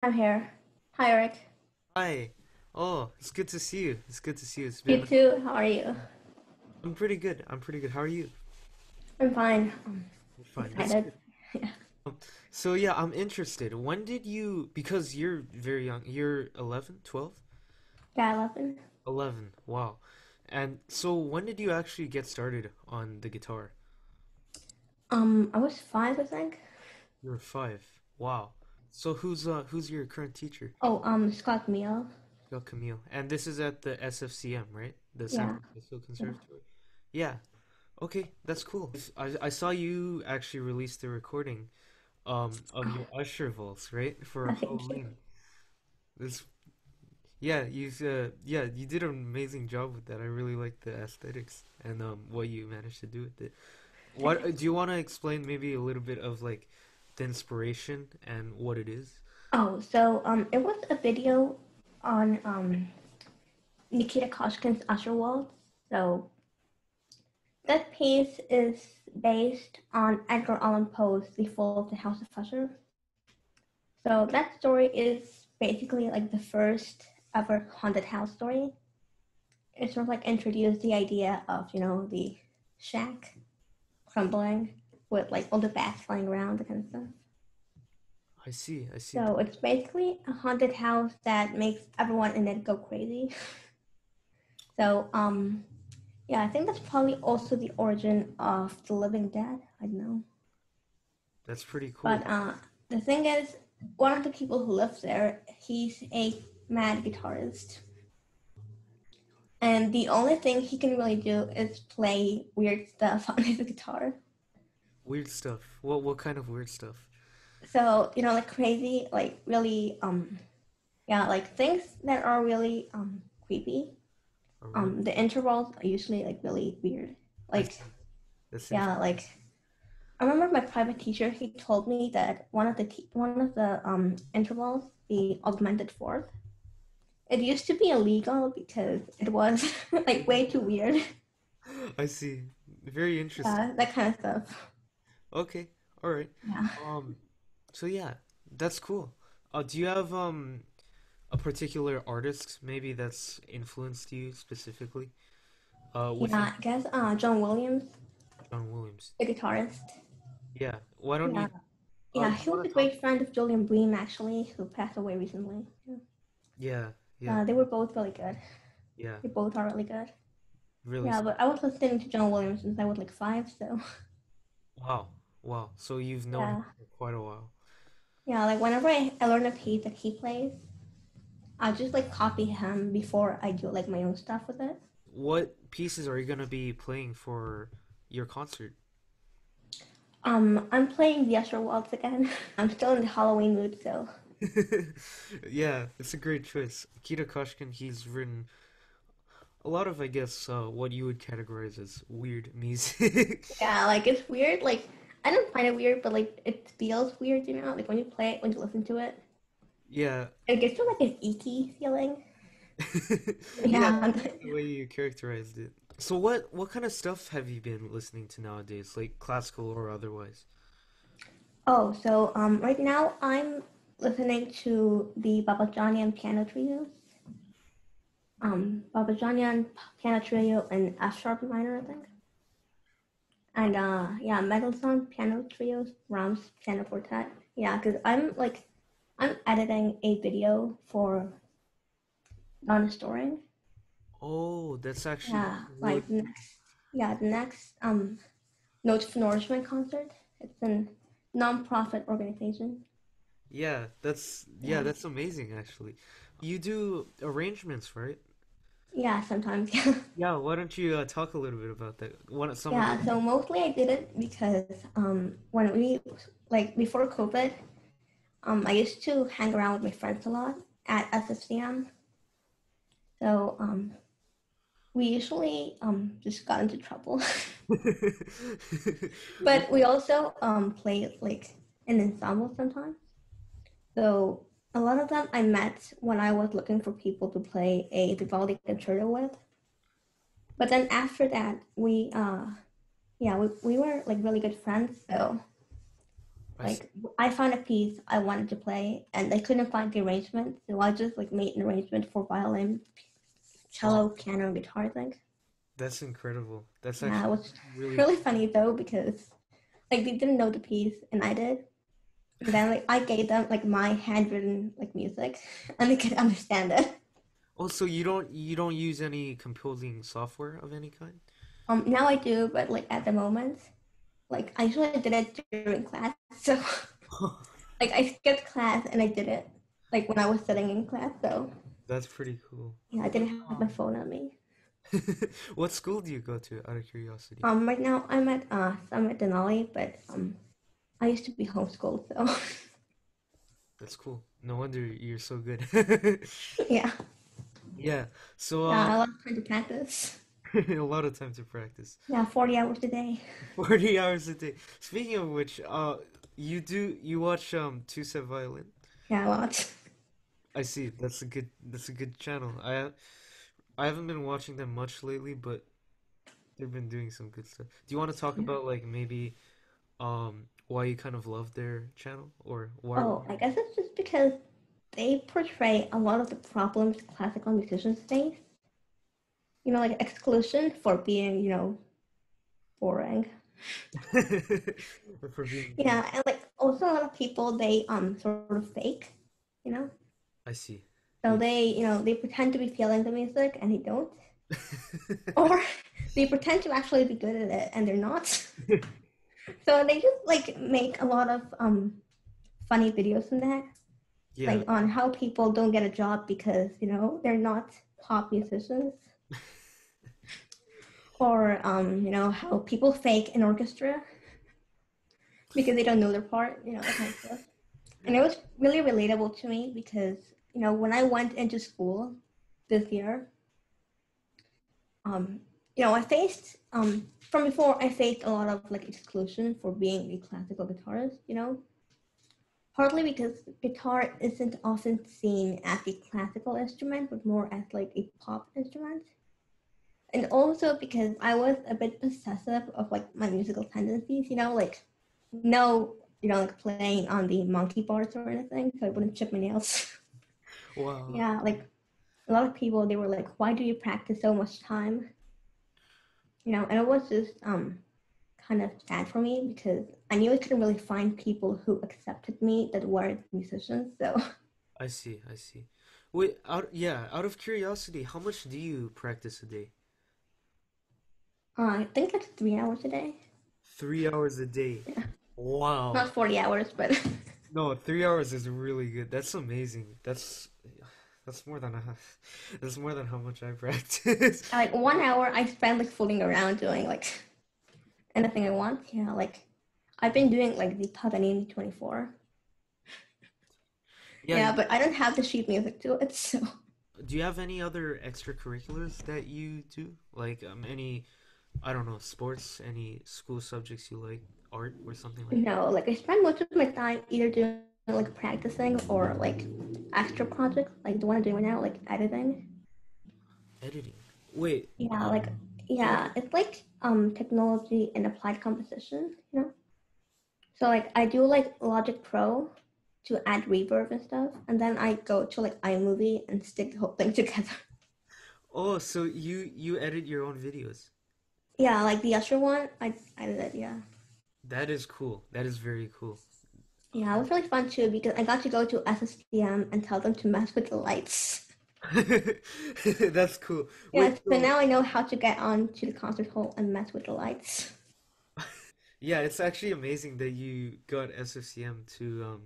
I'm here. Hi, Eric. Hi. Oh, it's good to see you. It's good to see you. You too. How are you? I'm pretty good. I'm pretty good. How are you? I'm fine. I'm fine. That's Excited. good. Yeah. So yeah, I'm interested. When did you, because you're very young, you're 11, 12? Yeah, 11. 11. Wow. And so when did you actually get started on the guitar? I was 5, I think. You were 5. Wow. So who's your current teacher? Oh, Scott Cmiel. Scott Camille. And this is at the SFCM, right? The San Yeah. Francisco Yeah. Conservatory. Yeah. Okay, that's cool. I saw you actually release the recording of Oh, your Usher Vaults, right? For thank you. Halloween. This yeah, you did an amazing job with that. I really like the aesthetics and what you managed to do with it. What do you want to explain maybe a little bit of like the inspiration and what it is? Oh, so it was a video on Nikita Koshkin's Usher Waltz. So that piece is based on Edgar Allan Poe's The Fall of the House of Usher. So that story is basically like the first ever haunted house story. It sort of like introduced the idea of, the shack crumbling with like all the bats flying around, the kind of stuff. I see, I see. So it's basically a haunted house that makes everyone in it go crazy. So, yeah, I think that's probably also the origin of the Living Dead. I don't know. That's pretty But cool. the thing is, one of the people who lives there, he's a mad guitarist. And the only thing he can really do is play weird stuff on his guitar. Weird stuff. What kind of weird stuff? So, like crazy, like really, yeah, like things that are really creepy. Oh, really? The intervals are usually like really weird. I Like, see. That's yeah, interesting. like I remember my private teacher. He told me that one of the intervals, the augmented fourth, it used to be illegal because it was like way too weird. I see. Very interesting. Yeah, that kind of stuff. Okay. All right. Yeah. Um, so yeah, that's cool. Do you have a particular artist maybe that's influenced you specifically? Within Yeah, I guess John Williams, John Williams. the guitarist. Yeah. Why don't Yeah, you yeah, do you he was want a to talk? great friend of Julian Bream actually, who passed away recently. Yeah. Yeah, yeah, They were both really good. yeah. They both are really good. Really. Yeah, but I was listening to John Williams since I was like 5, so Wow. Wow. So you've known him yeah. for quite a while. Yeah, like whenever I learn a piece that he plays, I just like copy him before I do like my own stuff with it. What pieces are you gonna be playing for your concert? I'm playing the Usher Waltz again. I'm still in the Halloween mood, so Yeah, it's a great choice. Akita Koshkin, he's written a lot of, I guess, what you would categorize as weird music. yeah, like it's weird. Like I don't find it weird, but like it feels weird, Like when you play it, when you listen to it, Yeah. it gets to like an icky feeling. Yeah, I Yeah. like the way you characterized it. So what kind of stuff have you been listening to nowadays, like classical or otherwise? Oh, so right now I'm listening to the Babajanian piano trio. Babajanian piano trio in F sharp minor, I think. And yeah, Mendelssohn piano trio, Brahms piano quartet. Yeah, because I'm editing a video for Donna Storing. Oh, that's actually Yeah, really like the next Notes for Nourishment concert. It's a non-profit organization. yeah, Yeah, that's amazing actually. You do arrangements, right? yeah, sometimes. Yeah, why don't you talk a little bit about that? One some of the Yeah, so mostly I did it because when we like before COVID, I used to hang around with my friends a lot at SFCM. So we usually just got into trouble, but we also play like an ensemble sometimes. So a lot of them I met when I was looking for people to play a Vivaldi concerto with. But then after that, we yeah we were like really good friends. So I see. Like I found a piece I wanted to play, and I couldn't find the arrangement, so I just like made an arrangement for violin, Wow, cello, piano, and guitar. I think. that's incredible. That's Yeah, it actually was really really cool. funny though because like they didn't know the piece and I did. And then like I gave them like my handwritten like music and they could understand it. Also, you don't use any composing software of any kind? Now I do, but like at the moment, like I usually did it during class. So like I skipped class and I did it like when I was sitting in class. So That's pretty cool. yeah, I didn't have my phone on me. What school do you go to, out of curiosity? Right now I'm at Denali, but I used to be homeschooled, so That's cool. No wonder you're so good. yeah, Yeah. So yeah, I love trying to practice. a lot of time to practice. Yeah, 40 hours a day. 40 hours a day. Speaking of which, you watch Two Set Violin? Yeah, a lot. I see. That's a good channel. I haven't been watching them much lately, but they've been doing some good stuff. Do you want to talk Yeah. about like maybe why you kind of love their channel or why? Oh, I guess it's just because they portray a lot of the problems classical musicians face. You know, like exclusion for being, boring. For being bored. Yeah, and like also a lot of people they sort of fake, you know. I see. So Yeah. they pretend to be feeling the music and they don't, or they pretend to actually be good at it and they're not. So they just like make a lot of funny videos from that, Yeah. like on how people don't get a job because they're not top musicians, or how people fake an orchestra because they don't know their part, that kind of stuff. And it was really relatable to me because when I went into school this year, um, I faced from before I faced a lot of like exclusion for being a classical guitarist, partly because guitar isn't often seen as a classical instrument, but more as like a pop instrument. And also because I was a bit possessive of like my musical tendencies, like no, like playing on the monkey bars or anything, so I wouldn't chip my nails. Wow. Yeah, like a lot of people, they were like, "Why do you practice so much time?" And it was just kind of sad for me because I knew I couldn't really find people who accepted me that weren't musicians. So I see. I see. Wait, out of curiosity, how much do you practice a day? I think like 3 hours a day. 3 hours a day. Yeah, Wow. not 40 hours, but No, 3 hours is really good. That's amazing. That's more than a that's more than how much I practice. like 1 hour I spend like fooling around doing like anything I want. Yeah, like I've been doing like the Paganini 24. Yeah, Yeah, but I don't have the sheet music to it, so do you have any other extracurriculars that you do? Like any, I don't know, sports, any school subjects you like, art or something like that? no, like I spend most of my time either doing like practicing or like extra projects, like the one I'm doing right now, like editing. Editing. Wait, Yeah, like yeah, it's like technology and applied composition. So like I do like Logic Pro to add reverb and stuff, and then I go to like iMovie and stick the whole thing together. oh, so you edit your own videos. Yeah, like the Usher one, I did it. Yeah, That is cool. That is very cool. yeah, it was really fun too because I got to go to SSTM and tell them to mess with the lights. That's cool. Yeah, Wait, so so now I know how to get on to the concert hall and mess with the lights. yeah, it's actually amazing that you got SFCM to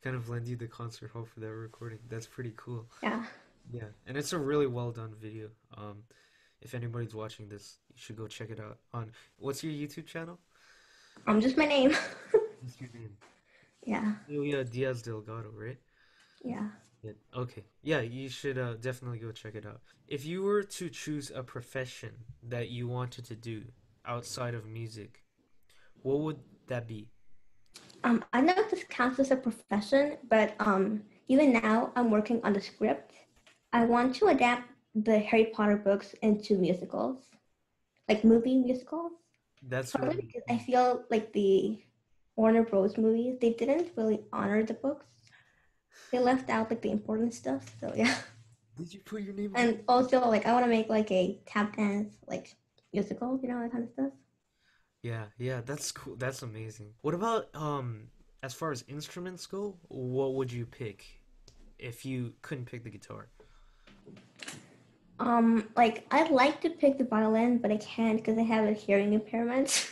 kind of lend you the concert hall for that recording. That's pretty cool. Yeah, Yeah, and it's a really well done video. If anybody's watching this, you should go check it out on what's your YouTube channel? just my name. What's your name? Yeah, Emilia Diaz Delgado, right? yeah. Yeah. Okay. Yeah, you should definitely go check it out. If you were to choose a profession that you wanted to do outside of music, what would that be? I know this counts as a profession, but even now I'm working on the script. I want to adapt the Harry Potter books into musicals, like movie musicals. That's Partly really because I cool. feel like the Warner Bros. Movies, they didn't really honor the books. They left out like the important stuff. So yeah. Did you put your name on it? And also like I want to make like a tap dance like musical, that kind of stuff. Yeah, yeah, that's cool. That's amazing. What about as far as instruments go, what would you pick if you couldn't pick the guitar? Like I'd like to pick the violin, but I can't because I have a hearing impairment.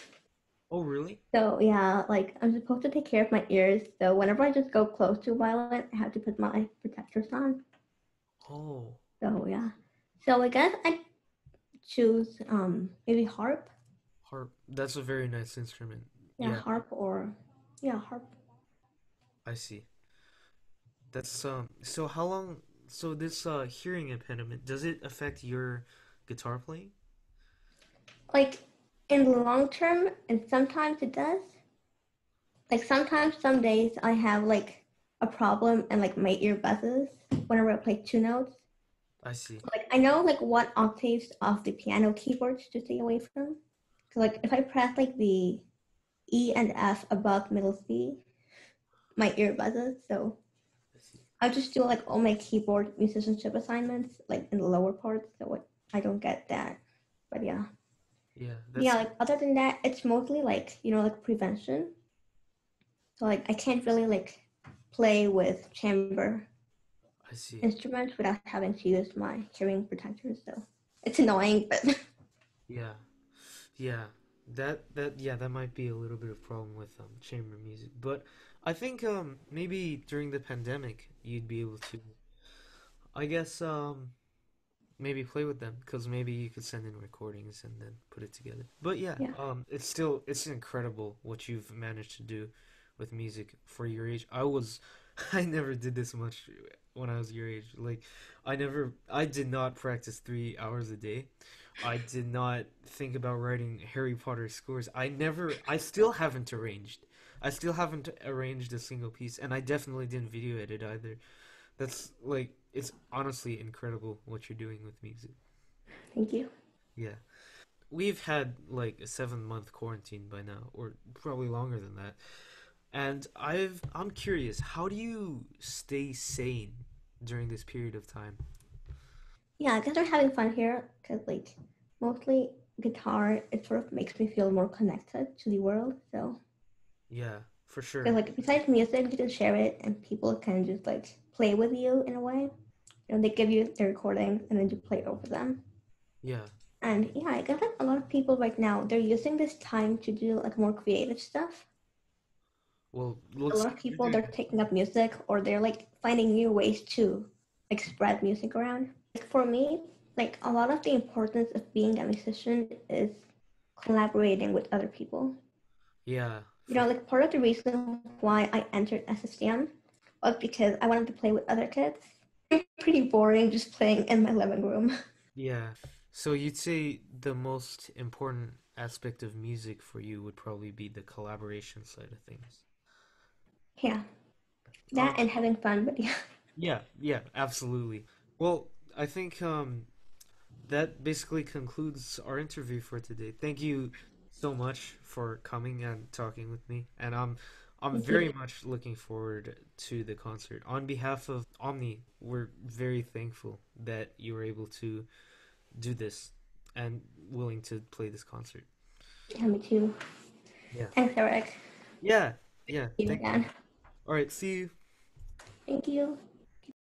Oh, really? So yeah, like I'm supposed to take care of my ears. So whenever I just go close to a violin, I have to put my protectors on. Oh, So yeah. So I guess I choose maybe harp. harp. That's a very nice instrument. Yeah, Yeah, harp or yeah, harp. I see. That's so how long so this hearing impediment, does it affect your guitar playing? Like in the long term, and sometimes it does. Like sometimes some days I have like a problem and like my ear buzzes whenever I play two notes. I see. Like I know like what octaves of the piano keyboards to stay away from. So like if I press like the E and F above middle C, my ear buzzes. So I see. I just do like all my keyboard musicianship assignments like in the lower parts, so I don't get that. But yeah, Yeah, yeah. that's Like other than that, it's mostly like like prevention. So like I can't really like play with chamber I see. instruments without having to use my hearing protectors. So it's annoying, but Yeah. Yeah. That might be a little bit of problem with chamber music. But I think maybe during the pandemic you'd be able to I guess maybe play with them because maybe you could send in recordings and then put it together. But yeah, yeah, it's incredible what you've managed to do with music for your age. I never did this much when I was your age. Like I did not practice 3 hours a day. I did not think about writing Harry Potter scores. I still haven't arranged. I still haven't arranged a single piece, and I definitely didn't video edit either. That's like it's honestly incredible what you're doing with music. thank you. Yeah. We've had like a 7 month quarantine by now, or probably longer than that. And I'm curious, how do you stay sane during this period of time? Yeah, I guess we're having fun here because like mostly guitar, it sort of makes me feel more connected to the world. So Yeah, for because sure. like besides music, you can share it and people can just like play with you in a way. They give you the recordings and then you play over them. Yeah. And yeah, I guess like a lot of people right now they're using this time to do like more creative stuff. Well, A looks lot like of you're people doing they're taking up music or they're like finding new ways to like spread music around. Like for me, like a lot of the importance of being a musician is collaborating with other people. yeah, for Like part of the reason why I entered SSDM was because I wanted to play with other kids. It's pretty boring just playing in my living room. yeah. So you'd say the most important aspect of music for you would probably be the collaboration side of things. Yeah, that Um, and having fun, but yeah. yeah, yeah, absolutely. Well, I think that basically concludes our interview for today. Thank you so much for coming and talking with me, and I'm Thank you. very much looking forward to the concert. On behalf of Omni, we're very thankful that you were able to do this and willing to play this concert. Yeah, me too. Yeah. Thanks, Eric. Yeah, yeah. See you Thank you. again. All right, see you. Thank you.